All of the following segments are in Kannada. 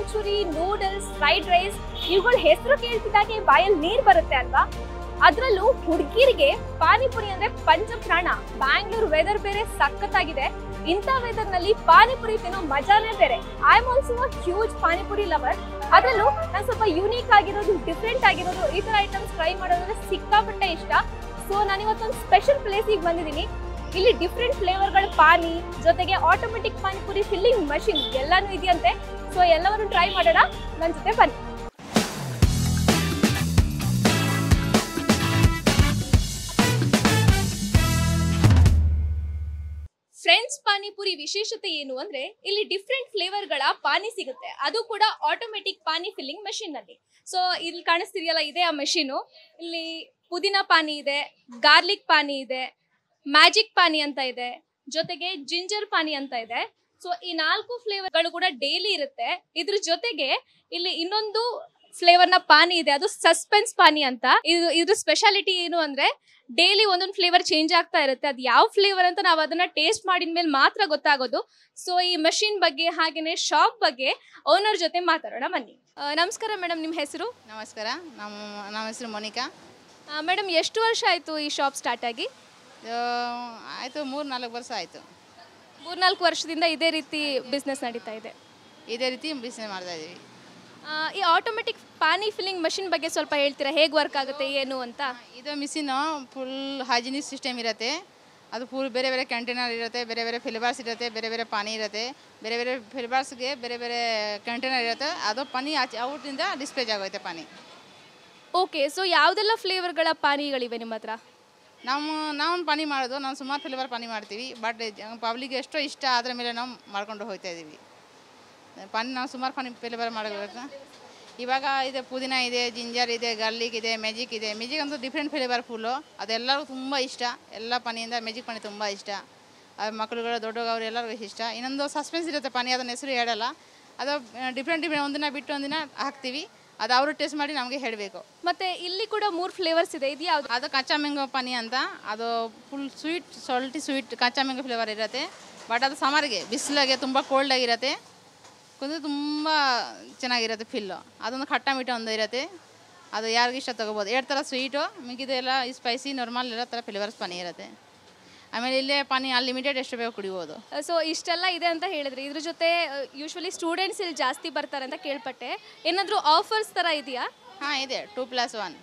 ಮಂಚೂರಿ, ನೂಡಲ್ಸ್, ಫ್ರೈಡ್ ರೈಸ್ ಇವುಗಳ ಹೆಸರು ಕೇಳ್ತಿದ್ದಾಗೆ ಬಾಯಲ್ಲಿ ನೀರು ಬರುತ್ತೆ ಅಲ್ವಾ. ಅದ್ರಲ್ಲೂ ಹುಡುಗಿರಿಗೆ ಪಾನಿಪುರಿ ಅಂದ್ರೆ ಪಂಚಪ್ರಾಣ. ಬ್ಯಾಂಗ್ಳೂರ್ ವೆದರ್ ಬೇರೆ ಸಖತ್ತಾಗಿದೆ. ಇಂಥ ವೆದರ್ ನಲ್ಲಿ ಪಾನಿಪುರಿ ತಿನ್ನೋ ಮಜಾನೇ ಬೇರೆ. I am also a huge panipuri lover. ಅದರಲ್ಲೂ ನಾನು ಸ್ವಲ್ಪ ಯೂನಿಕ್ ಆಗಿರೋದು, ಡಿಫ್ರೆಂಟ್ ಆಗಿರೋದು ಈ ತರ ಐಟಮ್ಸ್ ಟ್ರೈ ಮಾಡೋದಂದ್ರೆ ಸಿಕ್ಕಾಪಟ್ಟೆ ಇಷ್ಟ. ಸೊ ನಾನು ಇವತ್ತೊಂದು ಸ್ಪೆಷಲ್ ಪ್ಲೇಸಿಗೆ ಬಂದಿದ್ದೀನಿ. ಇಲ್ಲಿ ಡಿಫ್ರೆಂಟ್ ಫ್ಲೇವರ್ಗಳ ಪಾನಿ ಜೊತೆಗೆ ಆಟೋಮೆಟಿಕ್ ಪಾನಿಪುರಿ ಫಿಲ್ಲಿಂಗ್ ಮಷಿನ್ ಎಲ್ಲಾನು ಇದೆಯಂತೆ. ಸೊ ಎಲ್ಲವನ್ನು ಟ್ರೈ ಮಾಡೋಣ, ನನ್ನ ಜೊತೆ ಬನ್ನಿ. ಫ್ರೆಂಡ್ಸ್, ಪಾನಿಪುರಿ ವಿಶೇಷತೆ ಏನು ಅಂದ್ರೆ ಇಲ್ಲಿ ಡಿಫ್ರೆಂಟ್ ಫ್ಲೇವರ್ಗಳ ಪಾನಿ ಸಿಗುತ್ತೆ, ಅದು ಕೂಡ ಆಟೋಮೆಟಿಕ್ ಪಾನಿ ಫಿಲ್ಲಿಂಗ್ ಮಷಿನ್ ನಲ್ಲಿ. ಸೊ ಇಲ್ಲಿ ಕಾಣಿಸ್ತಿದೆಯಲ್ಲ, ಇದೇ ಆ ಮಷೀನು. ಇಲ್ಲಿ ಪುದೀನಾ ಪಾನಿ ಇದೆ, ಗಾರ್ಲಿಕ್ ಪಾನಿ ಇದೆ, ಮ್ಯಾಜಿಕ್ ಪಾನಿ ಅಂತ ಇದೆ, ಜೊತೆಗೆ ಜಿಂಜರ್ ಪಾನಿ ಅಂತ ಇದೆ. ಸೊ ಈ 4 ಫ್ಲೇವರ್ಗಳು ಕೂಡ ಡೈಲಿ ಇರುತ್ತೆ. ಇದ್ರ ಜೊತೆಗೆ ಇಲ್ಲಿ ಇನ್ನೊಂದು ಫ್ಲೇವರ್ ನ ಪಾನಿ ಇದೆ, ಅದು ಸಸ್ಪೆನ್ಸ್ ಪಾನಿ ಅಂತ. ಇದ್ರ ಸ್ಪೆಷಾಲಿಟಿ ಏನು ಅಂದ್ರೆ ಡೈಲಿ ಒಂದೊಂದು ಫ್ಲೇವರ್ ಚೇಂಜ್ ಆಗ್ತಾ ಇರುತ್ತೆ. ಅದು ಯಾವ ಫ್ಲೇವರ್ ಅಂತ ನಾವು ಅದನ್ನ ಟೇಸ್ಟ್ ಮಾಡಿದ್ಮೇಲೆ ಮಾತ್ರ ಗೊತ್ತಾಗೋದು. ಸೊ ಈ ಮಷೀನ್ ಬಗ್ಗೆ ಹಾಗೇನೆ ಶಾಪ್ ಬಗ್ಗೆ ಓನರ್ ಜೊತೆ ಮಾತಾಡೋಣ ಬನ್ನಿ. ನಮಸ್ಕಾರ ಮೇಡಮ್, ನಿಮ್ಮ ಹೆಸರು? ನಮಸ್ಕಾರ, ನಮ್ಮ ಹೆಸರು ಮೋನಿಕಾ. ಮೇಡಮ್, ಎಷ್ಟು ವರ್ಷ ಆಯಿತು ಈ ಶಾಪ್ ಸ್ಟಾರ್ಟ್ ಆಗಿ? ಆಯಿತು, 3-4 ವರ್ಷ ಆಯಿತು. 3-4 ವರ್ಷದಿಂದ ಇದೇ ರೀತಿ ಬಿಸ್ನೆಸ್ ನಡೀತಾ ಇದೆ? ಇದೇ ರೀತಿ ಬಿಸ್ನೆಸ್ ಮಾಡ್ತಾ ಇದ್ದೀವಿ. ಈ ಆಟೋಮೆಟಿಕ್ ಪಾನಿ ಫಿಲ್ಲಿಂಗ್ ಮಷಿನ್ ಬಗ್ಗೆ ಸ್ವಲ್ಪ ಹೇಳ್ತೀರಾ, ಹೇಗೆ ವರ್ಕ್ ಆಗುತ್ತೆ ಏನು ಅಂತ? ಇದು ಮಿಷಿನು ಫುಲ್ ಹೈಜಿನಿಕ್ ಸಿಸ್ಟಮ್ ಇರುತ್ತೆ. ಅದು ಫುಲ್ ಬೇರೆ ಬೇರೆ ಕಂಟೈನರ್ ಇರುತ್ತೆ, ಬೇರೆ ಬೇರೆ ಫ್ಲೇವರ್ಸ್ ಇರುತ್ತೆ, ಬೇರೆ ಬೇರೆ ಪಾನಿ ಇರುತ್ತೆ, ಬೇರೆ ಬೇರೆ ಫ್ಲೇವರ್ಸ್ಗೆ ಬೇರೆ ಬೇರೆ ಕಂಟೈನರ್ ಇರುತ್ತೆ. ಅದು ಪಾನಿ ಔಟಿಂದ ಡಿಸ್ಪ್ಲೇಜ್ ಆಗುತ್ತೆ ಪಾನಿ. ಓಕೆ, ಸೊ ಯಾವುದೆಲ್ಲ ಫ್ಲೇವರ್ಗಳ ಪಾನಿಗಳಿವೆ ನಿಮ್ಮ ಹತ್ರ? ನಾವು ಪಾನಿ ಮಾಡೋದು, ನಾವು ಸುಮಾರು ಫ್ಲೇವರ್ ಪಾನಿ ಮಾಡ್ತೀವಿ. ಬಟ್ ಪಬ್ಲಿಕ್ ಎಷ್ಟೋ ಇಷ್ಟ ಅದರ ಮೇಲೆ ನಾವು ಮಾಡ್ಕೊಂಡು ಹೋಗ್ತಾ ಇದ್ದೀವಿ. ಪಾನಿ ನಾವು ಸುಮಾರು ಪಾನಿ ಫ್ಲೇವರ್ ಮಾಡಬೇಕು. ಇವಾಗ ಇದೆ ಪುದೀನ ಇದೆ, ಜಿಂಜರ್ ಇದೆ, ಗಾರ್ಲಿಕ್ ಇದೆ, ಮ್ಯಾಜಿಕ್ ಇದೆ. ಮ್ಯಾಜಿಕ್ ಅಂತೂ ಡಿಫ್ರೆಂಟ್ ಫ್ಲೇವರ್ ಫುಲ್ಲು, ಅದೆಲ್ಲರಿಗೂ ತುಂಬ ಇಷ್ಟ. ಎಲ್ಲ ಪಾನಿಯಿಂದ ಮ್ಯಾಜಿಕ್ ಪಾನಿ ತುಂಬ ಇಷ್ಟ. ಮಕ್ಕಳುಗಳು ದೊಡ್ಡವರು ಎಲ್ಲರಿಗೂ ಇಷ್ಟ. ಇನ್ನೊಂದು ಸಸ್ಪೆನ್ಸ್ ಇರುತ್ತೆ ಪಾನಿ, ಅದನ್ನ ಹೆಸರು ಹೇಳಲ್ಲ. ಅದು ಡಿಫ್ರೆಂಟ್ ಒಂದಿನ ಬಿಟ್ಟು ಒಂದಿನ ಹಾಕ್ತೀವಿ. ಅದು ಅವರು ಟೇಸ್ಟ್ ಮಾಡಿ ನಮಗೆ ಹೇಳಬೇಕು. ಮತ್ತು ಇಲ್ಲಿ ಕೂಡ 3 ಫ್ಲೇವರ್ಸ್ ಇದೆ, ಇದು ಯಾವುದು? ಅದು ಕಚ್ಚಾ ಮ್ಯಾಂಗೋ ಪಾನಿ ಅಂತ. ಅದು ಫುಲ್ ಸ್ವೀಟ್, ಸಾಲ್ಟಿ ಸ್ವೀಟ್ ಕಚ್ಚಾ ಮ್ಯಾಂಗೋ ಫ್ಲೇವರ್ ಇರುತ್ತೆ. ಬಟ್ ಅದು ಸಮರ್ಗೆ ಬಿಸಿಲಾಗೆ ತುಂಬ ಕೋಲ್ಡ್ ಆಗಿರುತ್ತೆ, ಕುಂದ್ರೆ ತುಂಬ ಚೆನ್ನಾಗಿರುತ್ತೆ ಫಿಲ್ಲು. ಅದೊಂದು ಖಟ್ಟ ಮೀಠ ಒಂದು ಇರುತ್ತೆ, ಅದು ಯಾರಿಗೂ ಇಷ್ಟ ತೊಗೋಬೋದು. 2 ಥರ ಸ್ವೀಟು, ಮಿಕ್ಕಿದೆಲ್ಲ ಸ್ಪೈಸಿ ನಾರ್ಮಲ್ ಎಲ್ಲ ಥರ ಫ್ಲೇವರ್ಸ್ ಪಾನಿ ಇರುತ್ತೆ. ಆಮೇಲೆ ಇಲ್ಲೇ ಪಾನಿ ಅನ್ಲಿಮಿಟೆಡ್ ಎಷ್ಟು ಬೇಕು ಕುಡಿಬೋದು. ಸೊ ಇಷ್ಟೆಲ್ಲ ಇದೆ ಅಂತ ಹೇಳಿದ್ರಿ. ಇದ್ರ ಜೊತೆ ಯೂಶ್ವಲಿ ಸ್ಟೂಡೆಂಟ್ಸ್ ಇಲ್ಲಿ ಜಾಸ್ತಿ ಬರ್ತಾರೆ ಅಂತ ಕೇಳ್ಪಟ್ಟೆ. ಏನಾದರೂ ಆಫರ್ಸ್ ಥರ ಇದೆಯಾ? ಹಾಂ ಇದೆ, 2+1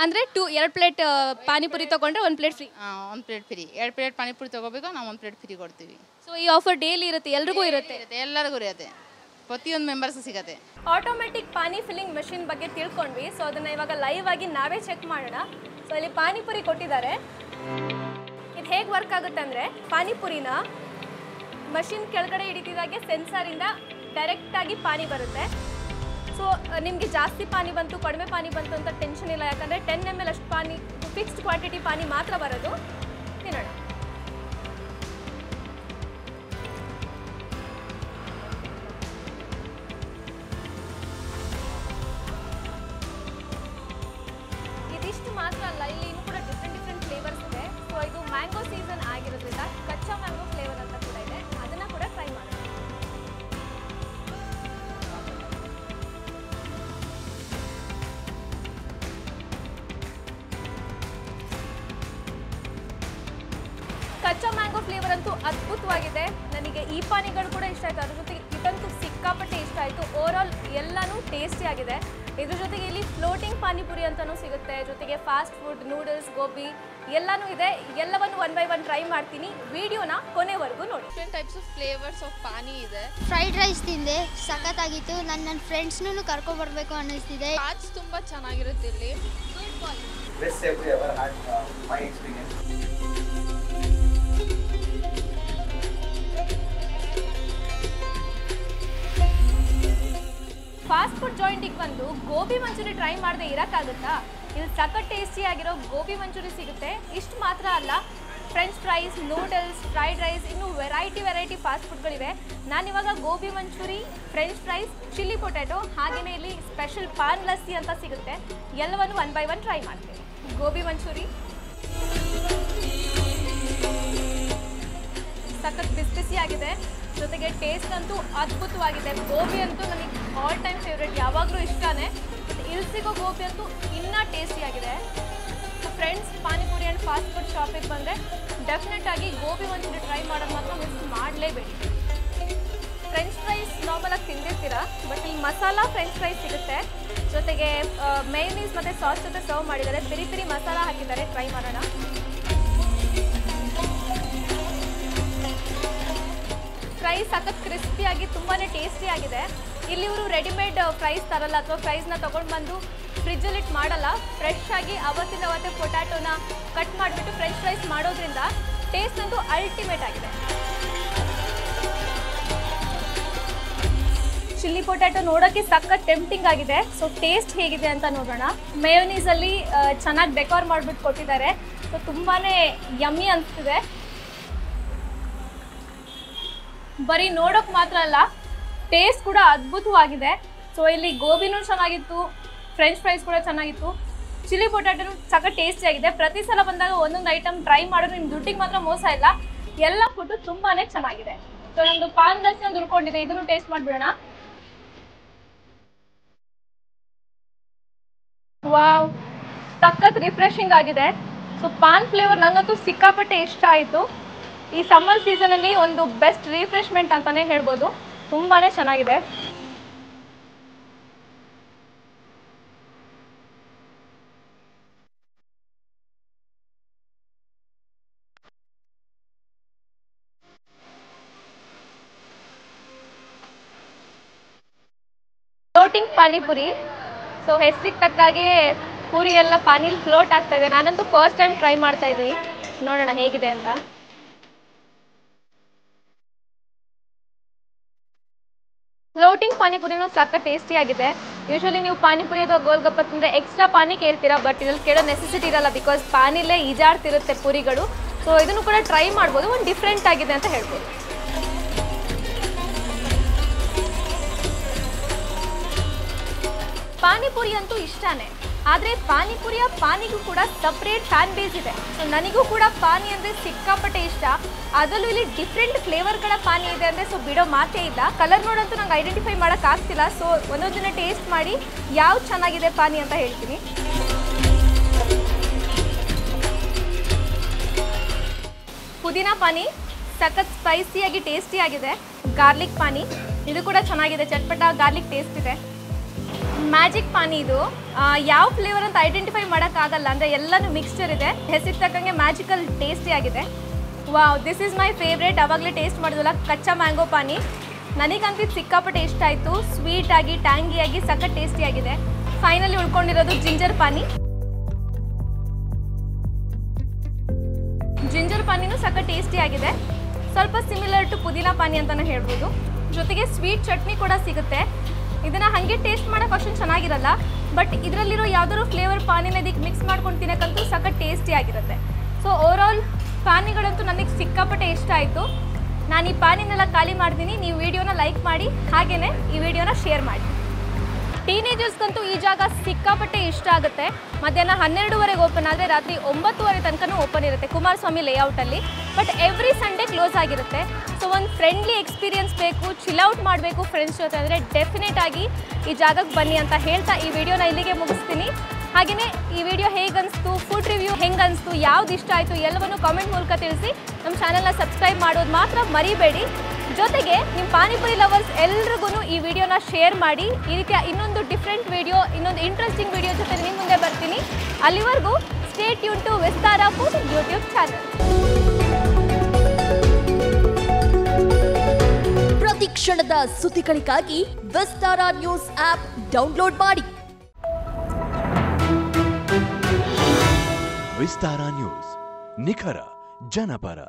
ಅಂದರೆ 2 ಪ್ಲೇಟ್ ಪಾನಿಪುರಿ ತೊಗೊಂಡ್ರೆ 1 plate free? 1 plate free. 2 plate panipuri ತೊಗೋಬೇಕು, ನಾವು 1 ಪ್ಲೇಟ್ ಫ್ರೀ ಕೊಡ್ತೀವಿ. ಸೊ ಈ ಆಫರ್ ಡೈಲಿ ಇರುತ್ತೆ, ಎಲ್ರಿಗೂ ಇರುತ್ತೆ? ಎಲ್ಲರಿಗೂ ಇರುತ್ತೆ, ಪ್ರತಿಯೊಂದು ಮೆಂಬರ್ಸ್ ಸಿಗುತ್ತೆ. ಆಟೋಮೆಟಿಕ್ ಪಾನಿ ಫಿಲ್ಲಿಂಗ್ ಮಷಿನ್ ಬಗ್ಗೆ ತಿಳ್ಕೊಂಡ್ವಿ. ಸೊ ಅದನ್ನು ಇವಾಗ ಲೈವ್ ಆಗಿ ನಾವೇ ಚೆಕ್ ಮಾಡೋಣ. ಸೊ ಇಲ್ಲಿ ಪಾನಿಪುರಿ ಕೊಟ್ಟಿದ್ದಾರೆ. ಇದು ಹೇಗೆ ವರ್ಕ್ ಆಗುತ್ತೆ ಅಂದರೆ, ಪಾನಿಪುರಿನ ಮಷಿನ್ ಕೆಳಗಡೆ ಹಿಡಿತಿದ್ದಾಗೆ ಸೆನ್ಸರಿಂದ ಡೈರೆಕ್ಟಾಗಿ ಪಾನಿ ಬರುತ್ತೆ. ಸೊ ನಿಮಗೆ ಜಾಸ್ತಿ ಪಾನಿ ಬಂತು, ಕಡಿಮೆ ಪಾನಿ ಬಂತು ಅಂತ ಟೆನ್ಷನ್ ಇಲ್ಲ, ಯಾಕಂದರೆ 10 ml ಅಷ್ಟು ಪಾನಿ, ಫಿಕ್ಸ್ಡ್ ಕ್ವಾಂಟಿಟಿ ಪಾನಿ ಮಾತ್ರ ಬರೋದು. ತಿನ್ನೋಣ. ಇದಿಷ್ಟು ಮಾತ್ರ ಅಲ್ಲ, ಇಲ್ಲಿ ಇನ್ನೂ ಕೂಡ ಡಿಫ್ರೆಂಟ್ ಫ್ಲೇವರ್ಸ್ ಇದೆ. ಸೊ ಇದು ಮ್ಯಾಂಗೋ ಸೀಸನ್ ಆಗಿರೋದ್ರಿಂದ ಕಚ್ಚಾ ಮ್ಯಾಂಗೋ ಫ್ಲೇವರ್ ಅಂತ ಕೂಡ ಇದೆ, ಅದನ್ನು ಕೂಡ ಟ್ರೈ ಮಾಡೋಣ. ಕಚ್ಚಾ ಮ್ಯಾಂಗೋ ಫ್ಲೇವರ್ ಅಂತೂ ಅದ್ಭುತವಾಗಿದೆ. ನನಗೆ ಈ ಪಾನಿಗಳು ಕೂಡ ಇಷ್ಟ ಆಯಿತು, ಅದ್ರ ಜೊತೆಗೆ ಇದಂತೂ ಸಿಕ್ಕಾಪಟ್ಟೆ ಇಷ್ಟ ಆಯಿತು. ಓವರ್ ಆಲ್ ಎಲ್ಲನೂ ಟೇಸ್ಟಿ ಆಗಿದೆ. ಇದ್ರ ಜೊತೆಗೆ ಇಲ್ಲಿ ಫ್ಲೋಟಿಂಗ್ ಪಾನಿಪುರಿ ಅಂತಲೂ ಸಿಗುತ್ತೆ, ಜೊತೆಗೆ ಫಾಸ್ಟ್ ಫುಡ್, ನೂಡಲ್ಸ್, ಗೋಬಿ ಎಲ್ಲನೂ ಇದೆ. ಎಲ್ಲವನ್ನು 1 by 1 ಟ್ರೈ ಮಾಡ್ತೀನಿ. ವಿಡಿಯೋನ ಕೊನೆವರೆಗೂ ನೋಡಿ. Different types of flavours of pani ಇದೆ. ಫ್ರೈಡ್ ರೈಸ್ ತಿಂದೆ, ಸಖತ್ತಾಗಿತ್ತು. ನನ್ನ ಫ್ರೆಂಡ್ಸ್ನೂ ಕರ್ಕೊಬರ್ಬೇಕು ಅನ್ನಿಸ್ತಿದೆ. ಚಾಟ್ಸ್ ತುಂಬ ಚೆನ್ನಾಗಿರುತ್ತೆ ಇಲ್ಲಿ. Best savory ever had, my experience. Fast food ಜಾಯಿಂಟಿಗೆ ಬಂದು ಗೋಬಿ ಮಂಚೂರಿ ಟ್ರೈ ಮಾಡದೆ ಇರೋಕ್ಕಾಗುತ್ತಾ? ಇಲ್ಲಿ ಸಖತ್ ಟೇಸ್ಟಿ ಆಗಿರೋ ಗೋಬಿ ಮಂಚೂರಿ ಸಿಗುತ್ತೆ. ಇಷ್ಟು ಮಾತ್ರ ಅಲ್ಲ, french fries, noodles, fried rice, ಇನ್ನೂ ವೆರೈಟಿ ಫಾಸ್ಟ್ ಫುಡ್ಗಳಿವೆ. ನಾನಿವಾಗ gobi manchurian, french fries, chilli potato, ಹಾಗೆಯೇ ಇಲ್ಲಿ ಸ್ಪೆಷಲ್ ಪಾನ್ ಲಸ್ಸಿ ಅಂತ ಸಿಗುತ್ತೆ. ಎಲ್ಲವನ್ನು 1 by 1 ಟ್ರೈ ಮಾಡ್ತೀನಿ. ಗೋಬಿ ಮಂಚೂರಿ ಸಖತ್ ಬಿಸಿ ಆಗಿದೆ. ಜೊತೆಗೆ ಟೇಸ್ಟ್ ಅಂತೂ ಅದ್ಭುತವಾಗಿದೆ. ಗೋಬಿ ಅಂತೂ ನನಗೆ ಆಲ್ ಟೈಮ್ ಫೇವ್ರೇಟ್, ಯಾವಾಗಲೂ ಇಷ್ಟನೇ. ಮತ್ತು ಇಲ್ಲಿ ಸಿಗೋ ಗೋಬಿ ಅಂತೂ ಇನ್ನೂ ಟೇಸ್ಟಿಯಾಗಿದೆ. Friends, panipuri and fast food ಶಾಪಿಗೆ ಬಂದರೆ ಡೆಫಿನೆಟ್ ಆಗಿ ಗೋಬಿ ಒಂದ್ಸರಿ ಟ್ರೈ ಮಾಡೋದು ಮಾತ್ರ ಮಿಸ್ ಮಾಡಲೇಬೇಡಿ. ಫ್ರೆಂಚ್ ಫ್ರೈಸ್ ನಾರ್ಮಲಾಗಿ ತಿಂದಿರ್ತೀರ, ಬಟ್ ಇಲ್ಲಿ ಮಸಾಲ ಫ್ರೆಂಚ್ ಫ್ರೈಸ್ ಸಿಗುತ್ತೆ. ಜೊತೆಗೆ ಮೇಯೋನೀಸ್ ಮತ್ತು ಸಾಸ್ ಜೊತೆ ಸರ್ವ್ ಮಾಡಿದ್ದಾರೆ. ಪಿರಿ ಪಿರಿ ಮಸಾಲ ಹಾಕಿದ್ದಾರೆ. ಟ್ರೈ ಮಾಡೋಣ. ಫ್ರೈ ಸಖತ್ ಕ್ರಿಸ್ಪಿಯಾಗಿ ತುಂಬಾ ಟೇಸ್ಟಿಯಾಗಿದೆ. ಇಲ್ಲಿ ಇವರು ರೆಡಿಮೇಡ್ ಫ್ರೈಸ್ ತರಲ್ಲ, ಅಥವಾ ಫ್ರೈಸ್ನ ತೊಗೊಂಡು ಬಂದು ಫ್ರಿಜ್ಜಲ್ಲಿ ಇಟ್ಟು ಮಾಡಲ್ಲ. ಫ್ರೆಶ್ ಆಗಿ ಅವತ್ತಿಂದ ಅವತ್ತೇ ಪೊಟ್ಯಾಟೋನ ಕಟ್ ಮಾಡಿಬಿಟ್ಟು ಫ್ರೆಂಚ್ ಫ್ರೈಸ್ ಮಾಡೋದ್ರಿಂದ ಟೇಸ್ಟ್ ಅಂತೂ ಅಲ್ಟಿಮೇಟ್ ಆಗಿದೆ. ಚಿಲ್ಲಿ ಪೊಟ್ಯಾಟೊ ನೋಡೋಕ್ಕೆ ಸಖತ್ ಟೆಂಪ್ಟಿಂಗ್ ಆಗಿದೆ. ಸೊ ಟೇಸ್ಟ್ ಹೇಗಿದೆ ಅಂತ ನೋಡೋಣ. ಮೇಯೋನೀಸಲ್ಲಿ ಚೆನ್ನಾಗಿ ಡೆಕೋರ್ ಮಾಡಿಬಿಟ್ಟು ಕೊಟ್ಟಿದ್ದಾರೆ. ಸೊ ತುಂಬಾ ಯಮ್ಮಿ ಅನಿಸ್ತಿದೆ. ಬರೀ ನೋಡೋಕೆ ಮಾತ್ರ ಅಲ್ಲ, ಟೇಸ್ಟ್ ಕೂಡ ಅದ್ಭುತವಾಗಿದೆ. ಸೊ ಇಲ್ಲಿ ಗೋಬಿನೂ ಚೆನ್ನಾಗಿತ್ತು, ಫ್ರೆಂಚ್ ಫ್ರೈಸ್ ಕೂಡ ಚೆನ್ನಾಗಿತ್ತು, ಚಿಲ್ಲಿ ಪೊಟ್ಯಾಟೊನು ಸಖತ್ ಟೇಸ್ಟಿಯಾಗಿದೆ. ಪ್ರತಿ ಸಲ ಬಂದಾಗ ಒಂದೊಂದು ಐಟಮ್ ಟ್ರೈ ಮಾಡೋದು ನಿಮ್ಮ ದುಡ್ಡಿಗೆ ಮಾತ್ರ ಮೋಸ ಇಲ್ಲ. ಎಲ್ಲ ಫುಡ್ಡು ತುಂಬಾ ಚೆನ್ನಾಗಿದೆ. ಸೊ ನಮ್ಮದು ಪಾನ್ ದರ್ಶನ ದುರ್ಕೊಂಡಿದೆ, ಇದನ್ನು ಟೇಸ್ಟ್ ಮಾಡಿಬಿಡೋಣ. ವಾವ್, ಸಖತ್ ರಿಫ್ರೆಶಿಂಗ್ ಆಗಿದೆ. ಸೊ ಪಾನ್ ಫ್ಲೇವರ್ ನನಗಂತೂ ಸಿಕ್ಕಾಪಟ್ಟೆ ಇಷ್ಟ ಆಯಿತು. ಈ ಸಮ್ಮರ್ ಸೀಸನಲ್ಲಿ ಒಂದು ಬೆಸ್ಟ್ ರಿಫ್ರೆಶ್ಮೆಂಟ್ ಅಂತಲೇ ಹೇಳ್ಬೋದು. ತುಂಬಾ ಚೆನ್ನಾಗಿದೆ. ಫ್ಲೋಟಿಂಗ್ ಪಾನಿಪುರಿ. ಸೊ ಹೆಸರಿಗೆ ತಕ್ಕಾಗೆ ಪೂರಿ ಎಲ್ಲ ಪಾನಿಲಿ ಫ್ಲೋಟ್ ಆಗ್ತಾ ಇದೆ. ನಾನಂತೂ ಫಸ್ಟ್ ಟೈಮ್ ಟ್ರೈ ಮಾಡ್ತಾ ಇದ್ದೀನಿ, ನೋಡೋಣ ಹೇಗಿದೆ ಅಂತ. ಫ್ಲೋಟಿಂಗ್ ಪಾನಿಪುರಿನೂ ಸಖತ್ ಟೇಸ್ಟಿಯಾಗಿದೆ. ಯೂಶ್ವಲಿ ನೀವು ಪಾನಿಪುರಿ ಅಥವಾ ಗೋಲ್ಗಪ್ಪ ತಿಂದರೆ ಎಕ್ಸ್ಟ್ರಾ ಪಾನಿ ಕೇಳ್ತೀರಾ, ಬಟ್ ಇದ್ರಲ್ಲಿ ಕೇಳೋ ನೆಸೆಸಿಟಿ ಇರಲ್ಲ, ಬಿಕಾಸ್ ಪಾನಿಲೇ ಈಜಾಡ್ತಿರುತ್ತೆ ಪುರಿಗಳು. ಸೊ ಇದನ್ನು ಕೂಡ ಟ್ರೈ ಮಾಡ್ಬೋದು, ಒಂದು ಡಿಫ್ರೆಂಟ್ ಆಗಿದೆ ಅಂತ ಹೇಳ್ಬೋದು. ಪಾನಿಪುರಿ ಅಂತೂ ಇಷ್ಟನೇ, ಆದರೆ ಪಾನಿಪುರಿಯ ಪಾನಿಗೂ ಕೂಡ ಸಪ್ರೇಟ್ ಫ್ಯಾನ್ ಬೇಸ್ ಇದೆ. ಸೊ ನನಗೂ ಕೂಡ ಪಾನಿ ಅಂದರೆ ಸಿಕ್ಕಾಪಟ್ಟೆ ಇಷ್ಟ. ಅದರಲ್ಲೂ ಇಲ್ಲಿ ಡಿಫ್ರೆಂಟ್ ಫ್ಲೇವರ್ಗಳ ಪಾನಿ ಇದೆ ಅಂದರೆ ಸೊ ಬಿಡೋ ಮಾತೇ ಇಲ್ಲ. ಕಲರ್ ನೋಡಂತೂ ನಂಗೆ ಐಡೆಂಟಿಫೈ ಮಾಡೋಕ್ಕಾಗ್ತಿಲ್ಲ. ಸೊ ಒಂದೊಂದನ್ನ ಟೇಸ್ಟ್ ಮಾಡಿ ಯಾವ್ದು ಚೆನ್ನಾಗಿದೆ ಪಾನಿ ಅಂತ ಹೇಳ್ತೀನಿ. ಪುದೀನ ಪಾನಿ ಸಖತ್ ಸ್ಪೈಸಿಯಾಗಿ ಟೇಸ್ಟಿಯಾಗಿದೆ. ಗಾರ್ಲಿಕ್ ಪಾನಿ ಇದು ಕೂಡ ಚೆನ್ನಾಗಿದೆ, ಚಟ್ಪಟ ಗಾರ್ಲಿಕ್ ಟೇಸ್ಟ್ ಇದೆ. ಮ್ಯಾಜಿಕ್ ಪಾನಿ ಇದು ಯಾವ ಫ್ಲೇವರ್ ಅಂತ ಐಡೆಂಟಿಫೈ ಮಾಡೋಕ್ಕಾಗಲ್ಲ, ಅಂದರೆ ಎಲ್ಲನೂ ಮಿಕ್ಸ್ಚರ್ ಇದೆ. ಹೆಸರಿಗೆ ತಕ್ಕಂಗೆ ಮ್ಯಾಜಿಕಲ್ ಟೇಸ್ಟಿಯಾಗಿದೆ. Wow, this is my favourite. ಆವಾಗಲೇ ಟೇಸ್ಟ್ ಮಾಡಿದ್ವಲ್ಲ ಕಚ್ಚಾ ಮ್ಯಾಂಗೋ ಪಾನಿ, ನನಗಂತೂ ಸಿಕ್ಕಾಪಟ್ಟೆ ಇಷ್ಟ ಆಯಿತು. ಸ್ವೀಟಾಗಿ ಟ್ಯಾಂಗಿಯಾಗಿ ಸಖತ್ ಟೇಸ್ಟಿಯಾಗಿದೆ. ಫೈನಲಿ ಉಳ್ಕೊಂಡಿರೋದು ಜಿಂಜರ್ ಪಾನಿ. ಜಿಂಜರ್ ಪಾನಿನೂ ಸಖತ್ ಟೇಸ್ಟಿಯಾಗಿದೆ. ಸ್ವಲ್ಪ ಸಿಮಿಲರ್ ಟು ಪುದೀನ ಪಾನಿ ಅಂತಲೇ ಹೇಳ್ಬೋದು. ಜೊತೆಗೆ ಸ್ವೀಟ್ ಚಟ್ನಿ ಕೂಡ ಸಿಗುತ್ತೆ. ಇದನ್ನು ಹಾಗೆ ಟೇಸ್ಟ್ ಮಾಡೋಕೆ ಅಷ್ಟೊಂದು ಚೆನ್ನಾಗಿರಲ್ಲ, ಬಟ್ ಇದರಲ್ಲಿರೋ ಯಾವ್ದಾದ್ರು ಫ್ಲೇವರ್ ಪಾನಿನ ಇದಕ್ಕೆ ಮಿಕ್ಸ್ ಮಾಡ್ಕೊಂಡು ತಿನ್ನೋಕ್ಕಂತೂ ಸಖತ್ ಟೇಸ್ಟಿಯಾಗಿರುತ್ತೆ. ಸೊ ಓವರಾಲ್ ಪಾನಿಗಳಂತೂ ನನಗೆ ಸಿಕ್ಕಾಪಟ್ಟೆ ಇಷ್ಟ ಆಯಿತು. ನಾನು ಈ ಪಾನಿನೆಲ್ಲ ಖಾಲಿ ಮಾಡ್ತೀನಿ. ನೀವು ವಿಡಿಯೋನ ಲೈಕ್ ಮಾಡಿ, ಹಾಗೆಯೇ ಈ ವಿಡಿಯೋನ ಶೇರ್ ಮಾಡಿ. ಟೀನೇಜರ್ಸ್ಗಂತೂ ಈ ಜಾಗ ಸಿಕ್ಕಾಪಟ್ಟೆ ಇಷ್ಟ ಆಗುತ್ತೆ. ಮಧ್ಯಾಹ್ನ 12:30 ಓಪನ್ ಆದರೆ ರಾತ್ರಿ 9:30 ತನಕನೂ ಓಪನ್ ಇರುತ್ತೆ ಕುಮಾರಸ್ವಾಮಿ ಲೇಔಟಲ್ಲಿ. ಬಟ್ ಎವ್ರಿ ಸಂಡೇ ಕ್ಲೋಸ್ ಆಗಿರುತ್ತೆ. ಸೊ ಒಂದು ಫ್ರೆಂಡ್ಲಿ ಎಕ್ಸ್ಪೀರಿಯನ್ಸ್ ಬೇಕು, ಚಿಲ್ಔಟ್ ಮಾಡಬೇಕು ಫ್ರೆಂಡ್ಸ್ ಜೊತೆ ಅಂದರೆ ಡೆಫಿನೆಟ್ ಆಗಿ ಈ ಜಾಗಕ್ಕೆ ಬನ್ನಿ ಅಂತ ಹೇಳ್ತಾ ಈ ವಿಡಿಯೋನ ಇಲ್ಲಿಗೆ ಮುಗಿಸ್ತೀನಿ. ಹಾಗೆಯೇ ಈ ವಿಡಿಯೋ ಹೇಗನ್ನಿಸ್ತು, ಫುಡ್ ರಿವ್ಯೂ ಹೆಂಗನ್ನಿಸ್ತು, ಯಾವ್ದು ಇಷ್ಟ ಆಯಿತು ಎಲ್ಲವನ್ನೂ ಕಾಮೆಂಟ್ ಮೂಲಕ ತಿಳಿಸಿ. ನಮ್ಮ ಚಾನಲ್ನ ಸಬ್ಸ್ಕ್ರೈಬ್ ಮಾಡೋದು ಮಾತ್ರ ಮರಿಬೇಡಿ. ಜೊತೆಗೆ ನಿಮ್ಮ ಪಾನಿಪುರಿ ಲವರ್ಸ್ ಎಲ್ರಿಗೂ ಈ ವಿಡಿಯೋನ ಶೇರ್ ಮಾಡಿ. ಈ ರೀತಿಯ ಇನ್ನೊಂದು ಡಿಫ್ರೆಂಟ್ ವಿಡಿಯೋ, ಇನ್ನೊಂದು ಇಂಟ್ರೆಸ್ಟಿಂಗ್ ವಿಡಿಯೋ ಜೊತೆ ನಿಮ್ಮ ಮುಂದೆ ಬರ್ತೀನಿ. ಅಲ್ಲಿವರೆಗೂ stay tune to Vistara food YouTube channel. ಪ್ರತಿ ಕ್ಷಣದ ಸುದ್ದಿಗಳಿಗಾಗಿ ವಿಸ್ತಾರ ನ್ಯೂಸ್ ಆಪ್ ಡೌನ್ಲೋಡ್ ಮಾಡಿ. ವಿಸ್ತಾರ ನ್ಯೂಸ್, ನಿಖರ ಜನಪರ.